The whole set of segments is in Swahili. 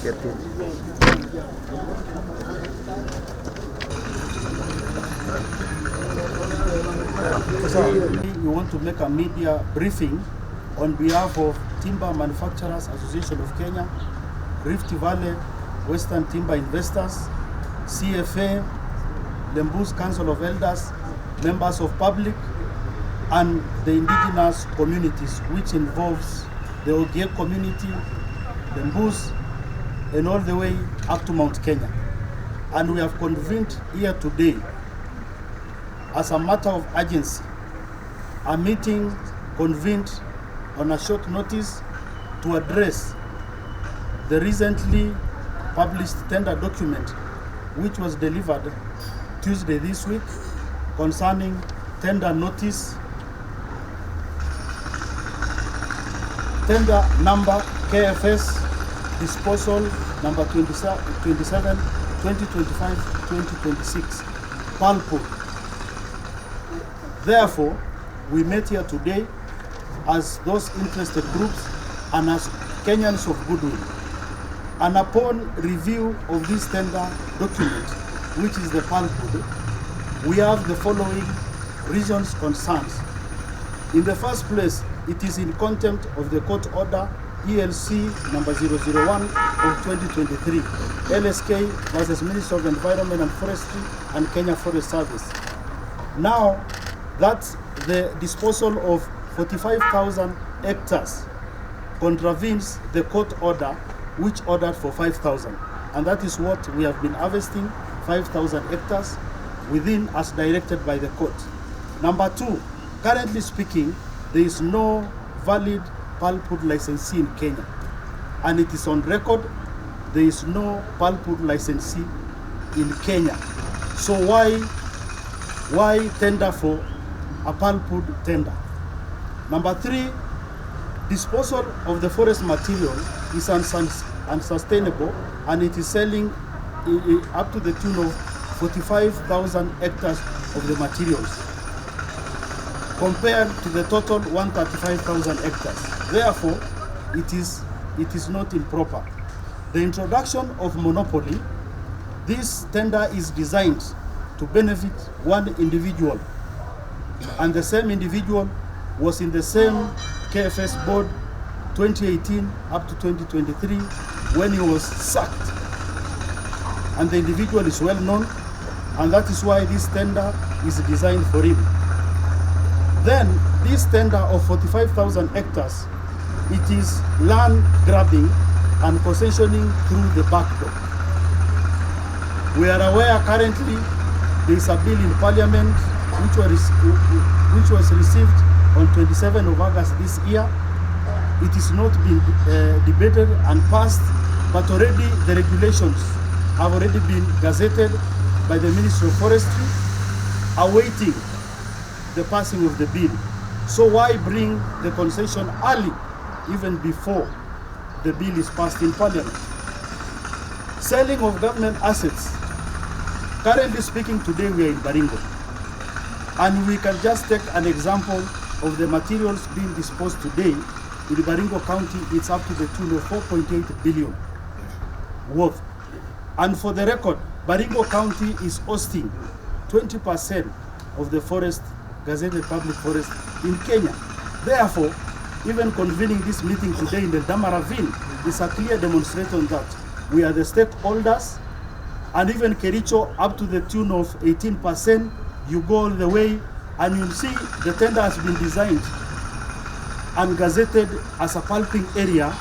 get it. We want to make a media briefing on behalf of Timber Manufacturers Association of Kenya, Rift Valley Western Timber Investors, CFA, Lembu's Council of Elders, members of public, and the indigenous communities, which involves the Ogiek community, Lembu's, and all the way up to Mount Kenya. And we have convened here today as a matter of urgency, a meeting convened on a short notice to address the recently published tender document which was delivered Tuesday this week concerning tender notice, tender number KFS disposal number 27, 2025-2026, Pulpwood. Therefore, we met here today as those interested groups and as Kenyans of goodwill. And upon review of this tender document, which is the Pulpwood, we have the following reasons concerns. In the first place, it is in contempt of the court order ELC number 001 of 2023, LSK versus Ministry of Environment and Forestry and Kenya Forest Service. Now, that the disposal of 45,000 hectares contravenes the court order which ordered for 5,000. And that is what we have been harvesting, 5,000 hectares within as directed by the court. Number two, currently speaking, there is no valid pulpwood licensee in Kenya. And it is on record, there is no pulpwood licensee in Kenya. So why tender for a pulpwood tender? Number three, disposal of the forest material is unsustainable, and it is selling up to the tune of 45,000 hectares of the materials compared to the total 135,000 hectares. Therefore, it is not improper. The introduction of monopoly, this tender is designed to benefit one individual, and the same individual was in the same KFS board 2018 up to 2023 when he was sacked. And the individual is well known, and that is why this tender is designed for him. Then this tender of 45,000 hectares, it is land grabbing and concessioning through the back door. We are aware currently there is a bill in Parliament which was received on 27th of August this year. It is not been debated and passed, but already the regulations have already been gazetted by the Ministry of Forestry, awaiting the passing of the bill. So why bring the concession early, even before the bill is passed in Parliament? Selling of government assets. Currently speaking, today we are in Baringo, and we can just take an example of the materials being disposed today in Baringo County. It's up to the tune of 4.8 billion worth. And for the record, Baringo County is hosting 20% of the forest, gazetted public forest in Kenya. Therefore, even convening this meeting today in the Eldama Ravine is a clear demonstration that we are the stakeholders, and even Kericho up to the tune of 18%, you go all the way, and you'll see the tender has been designed and gazetted as a pulping area,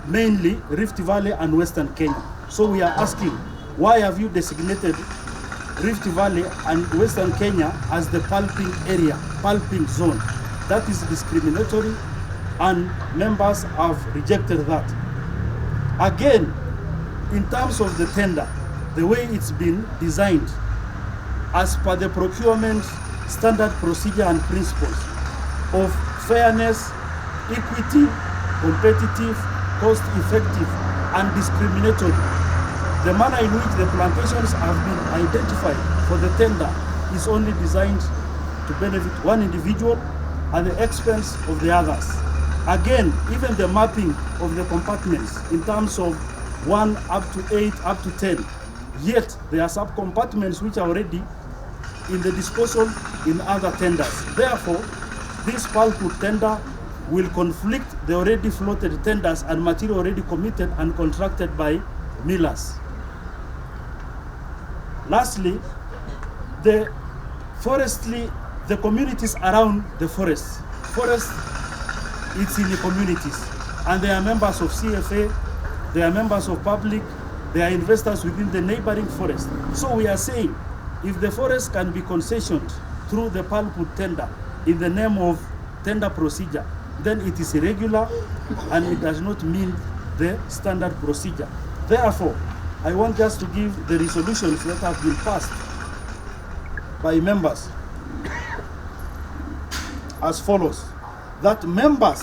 mainly Rift Valley and Western Kenya. So we are asking, why have you designated Rift Valley and Western Kenya as the pulping area, pulping zone? That is discriminatory, and members have rejected that. Again, in terms of the tender, the way it's been designed, as per the procurement standard procedure and principles of fairness, equity, competitive, cost-effective, and discriminatory. The manner in which the plantations have been identified for the tender is only designed to benefit one individual at the expense of the others. Again, even the mapping of the compartments in terms of 1 up to 8, up to 10. Yet there are sub-compartments which are already in the disposal in other tenders. Therefore, this Pulpwood tender will conflict the already floated tenders and material already committed and contracted by millers. Lastly, the communities around the forest. It's in the communities, and they are members of CFA, they are members of public, they are investors within the neighboring forest. So we are saying, if the forest can be concessioned through the Pulpwood tender in the name of tender procedure, then it is irregular and it does not mean the standard procedure. Therefore, I want just to give the resolutions that have been passed by members as follows: that members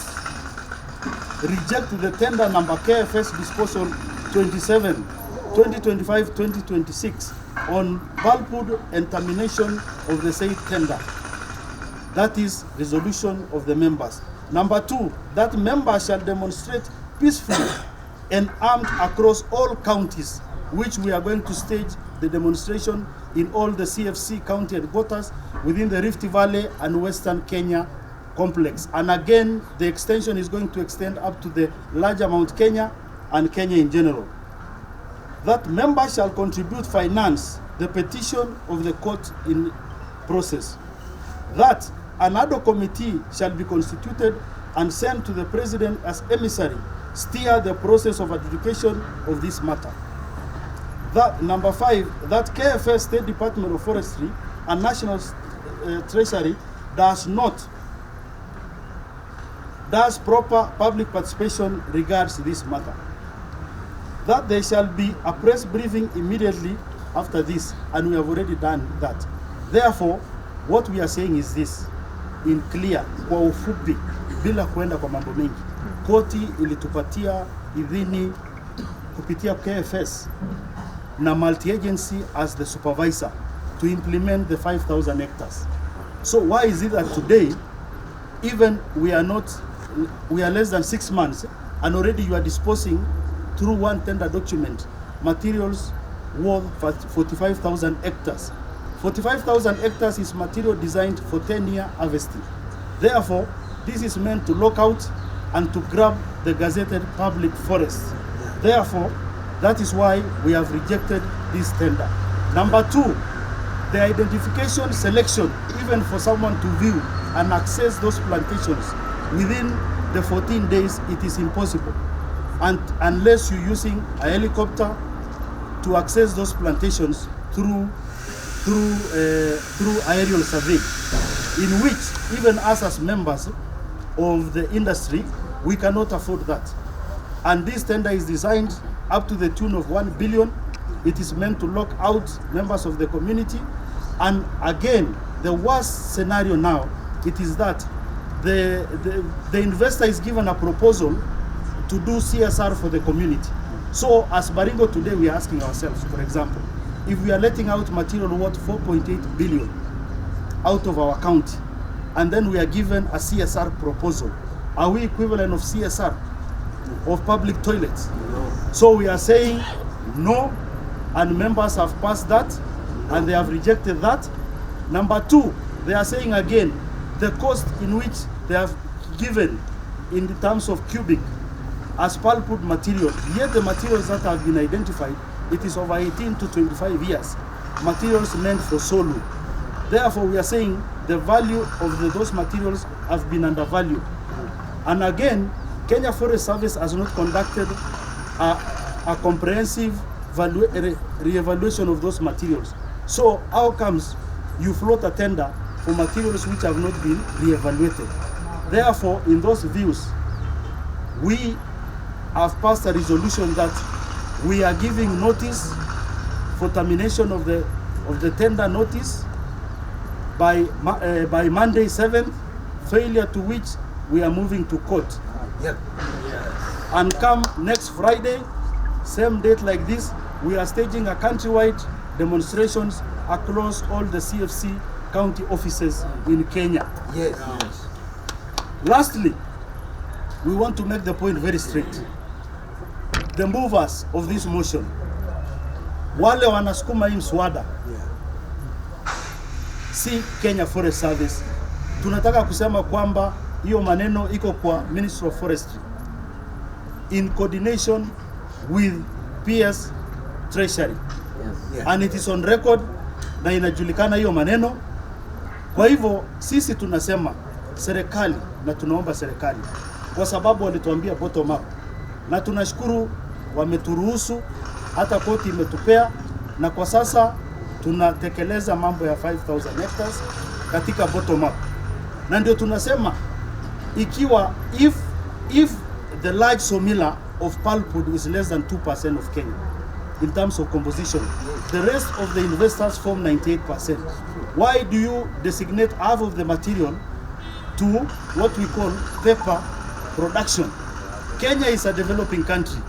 reject the tender number KFS disposal 27, 2025-2026 on Pulpwood and termination of the said tender. That is resolution of the members. Number 2, that members shall demonstrate peacefully and armed across all counties, which we are going to stage the demonstration in all the CFC county headquarters within the Rift Valley and Western Kenya complex. And again, the extension is going to extend up to the larger Mount Kenya and Kenya in general. That members shall contribute finance the petition of the court in process. That an ad hoc committee shall be constituted and sent to the president as emissary, steer the process of adjudication of this matter. That number 5, that KFS State Department of Forestry and National Treasury does proper public participation regards this matter. That there shall be a press briefing immediately after this, and we have already done that. Therefore, what we are saying is this, in clear, kwa ufupi, bila kuenda kwa mambo mengi. Koti ilitupatia idhini kupitia KFS na multi-agency as the supervisor to implement the 5,000 hectares. So why is it that today, even we are less than 6 months, and already you are disposing through one tender document materials worth 45,000 hectares. 45,000 hectares is material designed for 10-year harvesting. Therefore, this is meant to lock out and to grab the gazetted public forests. Therefore, that is why we have rejected this tender. Number 2, the identification selection, even for someone to view and access those plantations within the 14 days, it is impossible. And unless you're using a helicopter to access those plantations through aerial survey, in which even us as members of the industry, we cannot afford that. And this tender is designed up to the tune of 1 billion. It is meant to lock out members of the community. And again, the worst scenario now, it is that the investor is given a proposal to do CSR for the community. So as Baringo today, we are asking ourselves, for example, if we are letting out material worth 4.8 billion out of our county, and then we are given a CSR proposal, are we equivalent of CSR, of public toilets? No. So we are saying no, and members have passed that, and they have rejected that. Number 2, they are saying again, the cost in which they have given in the terms of cubic as pulpwood material, yet the materials that have been identified, it is over 18 to 25 years, materials meant for solo. Therefore, we are saying the value of those materials have been undervalued. And again, Kenya Forest Service has not conducted a comprehensive re-evaluation of those materials. So how comes you float a tender for materials which have not been re-evaluated? Therefore, in those views, we have passed a resolution that we are giving notice for termination of the tender notice by Monday 7th, failure to which we are moving to court. Yep. And come next Friday, same date like this, we are staging a countrywide demonstrations across all the CFC county offices in Kenya. Yes. Lastly, we want to make the point very straight. the movers of this motion, wale wanasukuma hii mswada, si Kenya Forest Service. Tunataka kusema kwamba hiyo maneno iko kwa Ministry of Forestry in coordination with PS Treasury. And it is on record na inajulikana hiyo maneno. Kwa hivyo sisi tunasema serikali, na tunaomba serikali, kwa sababu walituambia bottom up, na tunashukuru wameturuhusu, hata koti imetupea, na kwa sasa tunatekeleza mambo ya 5,000 hectares katika bottom up. Na ndio tunasema ikiwa if the large sawmiller of Pulpwood is less than 2% of Kenya in terms of composition, the rest of the investors form 98%. Why do you designate half of the material to what we call paper production? Kenya is a developing country.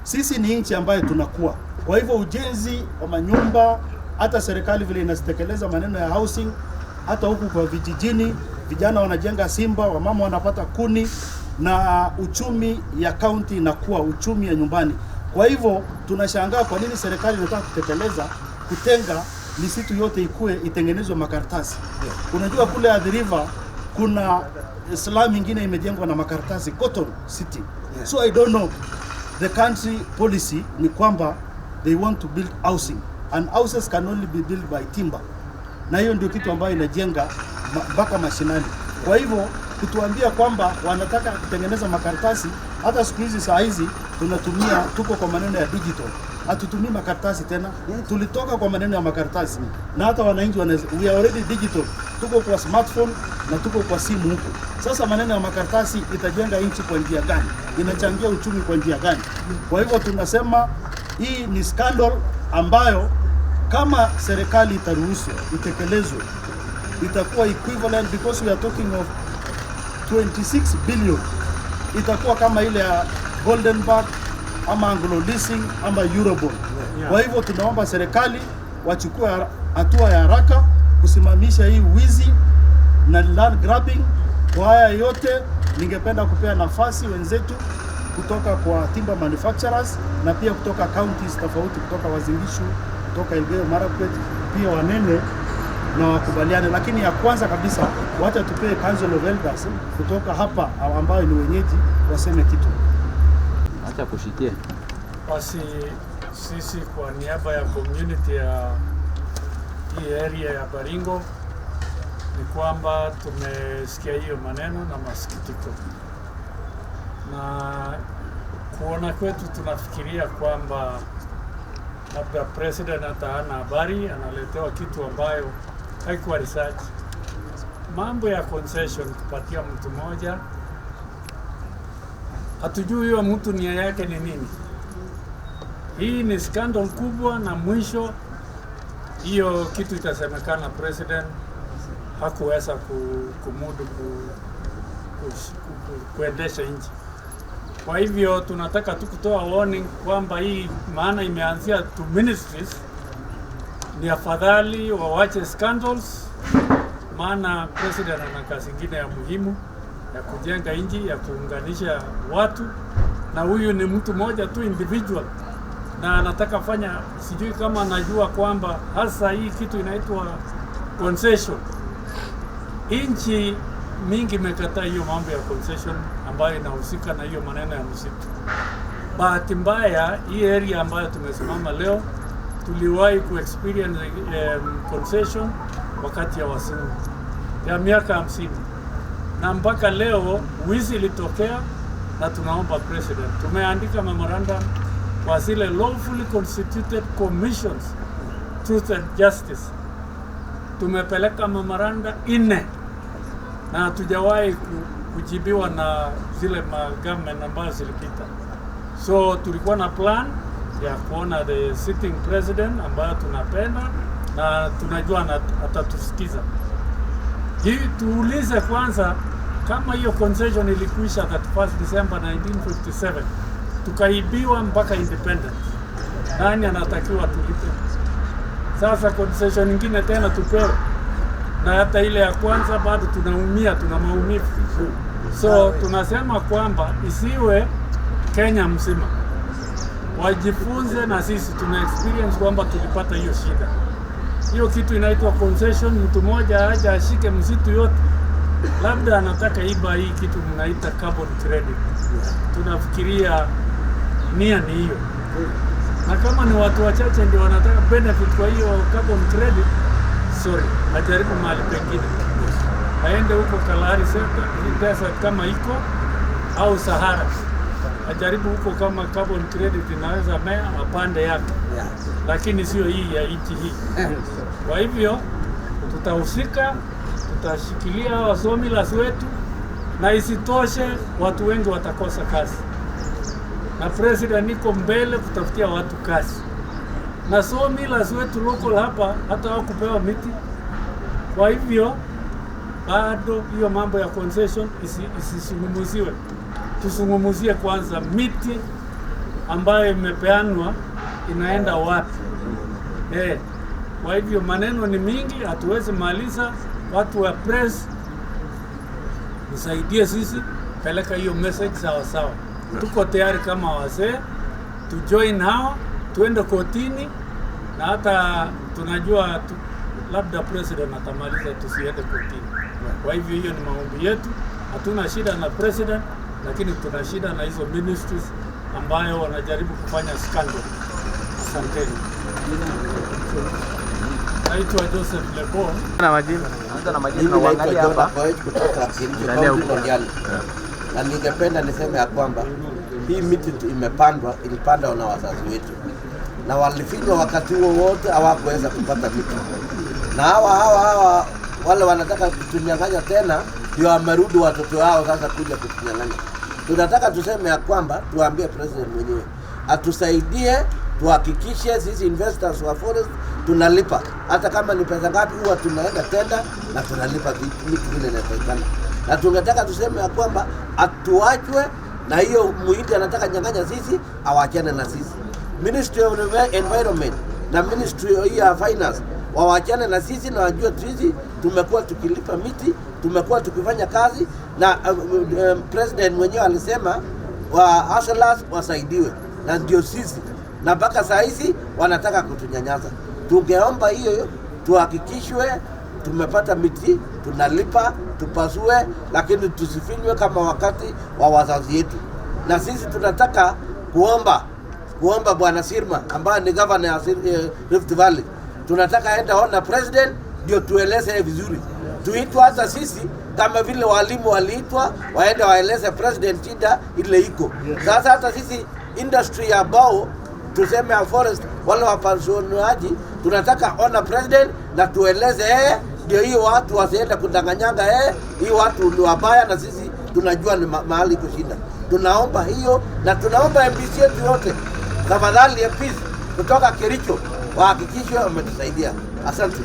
Sisi ni nchi ambayo tunakuwa. Kwa hivyo ujenzi wa manyumba, hata serikali vile inatekeleza maneno ya housing, hata huku kwa vijijini, vijana wanajenga simba, wamama wanapata kuni, na uchumi ya county inakuwa uchumi ya nyumbani. Kwa hivyo tunashangaa kwa nini serikali inataka kutekeleza kutenga misitu yote ikue itengenezwe makaratasi. Unajua kule at the river kuna slum ingine imejengwa na makaratasi, Cotton City. So I don't know, the country policy ni kwamba they want to build housing, and houses can only be built by timber, na hiyo ndio kitu ambayo inajenga mpaka mashinani. Kwa hivyo kutuambia kwamba wanataka kutengeneza makaratasi, hata siku hizi saa hizi tuko kwa maneno ya digital, hatutumii makaratasi tena. Tulitoka kwa maneno ya makaratasi, na hata wananchi we are already digital, tuko kwa smartphone na tuko kwa simu huko. Sasa maneno ya makaratasi itajenga nchi kwa njia gani? Inachangia uchumi kwa njia gani? Kwa hivyo tunasema hii ni scandal ambayo kama serikali itaruhusu itekelezwe, itakuwa equivalent, because we are talking of 26 billion. Itakuwa kama ile ya Goldenberg ama Anglo leasing ama Eurobond. Kwa hivyo tunaomba serikali wachukue hatua ya haraka kusimamisha hii wizi na land grabbing. Kwa haya yote ningependa kupea nafasi wenzetu kutoka kwa timber manufacturers na pia kutoka counties tofauti, kutoka Uasin Gishu, kutoka Elgeyo Marakwet, pia wanene na wakubaliane. Lakini ya kwanza kabisa wacha tupee Council of Elders kutoka hapa ambao ni wenyeji waseme kitu. Acha kushikia. Basi sisi kwa niaba ya community ya hii area ya Baringo ni kwamba tumesikia hiyo maneno na masikitiko, na kuona kwetu tunafikiria kwamba labda president hana habari, analetewa kitu ambayo haikuwa research. Mambo ya concession kupatia mtu mmoja, hatujui huyo mtu nia yake ni nini. Hii ni scandal kubwa, na mwisho hiyo kitu itasemekana president hakuweza kumudu kuendesha nchi. Kwa hivyo tunataka tu kutoa warning kwamba hii maana imeanzia to ministries, ni afadhali wawache scandals, maana president ana kazi nyingine ya muhimu ya kujenga nchi, ya kuunganisha watu, na huyu ni mtu mmoja tu individual, na anataka fanya, sijui kama anajua kwamba hasa hii kitu inaitwa concession. Nchi mingi imekataa hiyo mambo ya concession ambayo inahusika na hiyo maneno ya msitu. Bahati mbaya hii area ambayo tumesimama leo tuliwahi kuexperience concession wakati ya wazungu ya miaka 50, na mpaka leo wizi ilitokea, na tunaomba president, tumeandika memorandum kwa zile lawfully constituted commissions, truth and justice, tumepeleka memoranda 4 na hatujawahi kujibiwa na zile government ambazo zilipita. So tulikuwa na plan ya kuona the sitting president ambayo tunapenda na tunajua atatusikiza. Hii tuulize kwanza, kama hiyo concession ilikuisha 31 December 1957, tukaibiwa mpaka independence, nani anatakiwa tulipe? Sasa concession nyingine tena tupewe, na hata ile ya kwanza bado tunaumia, tuna maumivu. So tunasema kwamba isiwe Kenya mzima, wajifunze, na sisi tuna experience kwamba tulipata hiyo shida. Hiyo kitu inaitwa concession. Mtu mmoja aje ashike msitu yote, labda anataka iba hii kitu mnaita carbon credit. Tunafikiria nia ni hiyo, na kama ni watu wachache ndio wanataka benefit kwa hiyo carbon credit, sorry, ajaribu mahali pengine, aende huko Kalahari Desert kama iko, au Sahara, ajaribu huko kama carbon credit inaweza mea apande yake, lakini sio hii ya nchi hii. Kwa hivyo tutahusika, tutashikilia sawmillers wetu, na isitoshe watu wengi watakosa kazi, na president niko mbele kutafutia watu kazi, na sawmillers wetu local hapa hata hawakupewa miti. Kwa hivyo bado hiyo mambo ya concession isisungumuziwe, tusungumuzie kwanza miti ambayo imepeanwa inaenda wapi. Kwa hivyo maneno ni mingi, hatuwezi maliza. Watu wa press nisaidie sisi, peleka hiyo message sawa sawa. Tuko tayari kama wazee to join hawa, tuende kotini, na hata tunajua labda president atamaliza tusiende kotini. Kwa hivyo hiyo ni maombi yetu. Hatuna shida na president, lakini tuna shida na hizo ministries ambayo wanajaribu kufanya scandal. Asanteni. Naitwa Joseph Lebo. Na majina uangalia hapa kutoka Kilifi. Na ningependa niseme ya kwamba hii miti ilipandwa na wazazi wetu, na walifinywa wakati huo wote hawakuweza kupata miti, na hawa wale wanataka kutunyang'anya tena, ndio wamerudi watoto wao sasa kuja kutunyang'anya. Tunataka tuseme ya kwamba tuambie president mwenyewe atusaidie, tuhakikishe sisi investors wa forest tunalipa, hata kama ni pesa ngapi, huwa tunaenda tenda na tunalipa miti vile inatakikana. Na tungetaka tuseme ya kwamba atuachwe na hiyo muhindi anataka nyang'anya sisi, awachane na sisi. Ministry of Environment na Ministry of Finance wawachane na sisi, na wajue sisi tumekuwa tukilipa miti, tumekuwa tukifanya kazi, na president mwenyewe alisema wa ACCUSE wasaidiwe, na ndio sisi, na mpaka saa hizi wanataka kutunyanyasa. Tungeomba hiyo tuhakikishwe tumepata miti, tunalipa, tupasue, lakini tusifinywe kama wakati wa wazazi yetu. Na sisi tunataka kuomba Bwana Sirma ambaye ni governor ya Rift Valley, tunataka aende ona president ndio tueleze vizuri. Tuitwa hata sisi kama vile walimu waliitwa, waende waeleze president shida ile iko. Sasa hata sisi industry ya bao tuseme ya forest, wale wapansionaji, tunataka ona president na tueleze ndio hiyo watu wasiende kudanganyanga hii watu ni wabaya, na sisi tunajua ni mahali kushinda. Tunaomba hiyo, na tunaomba MPC yetu yote tafadhali, MPs kutoka Kericho wahakikishe wametusaidia. Asante.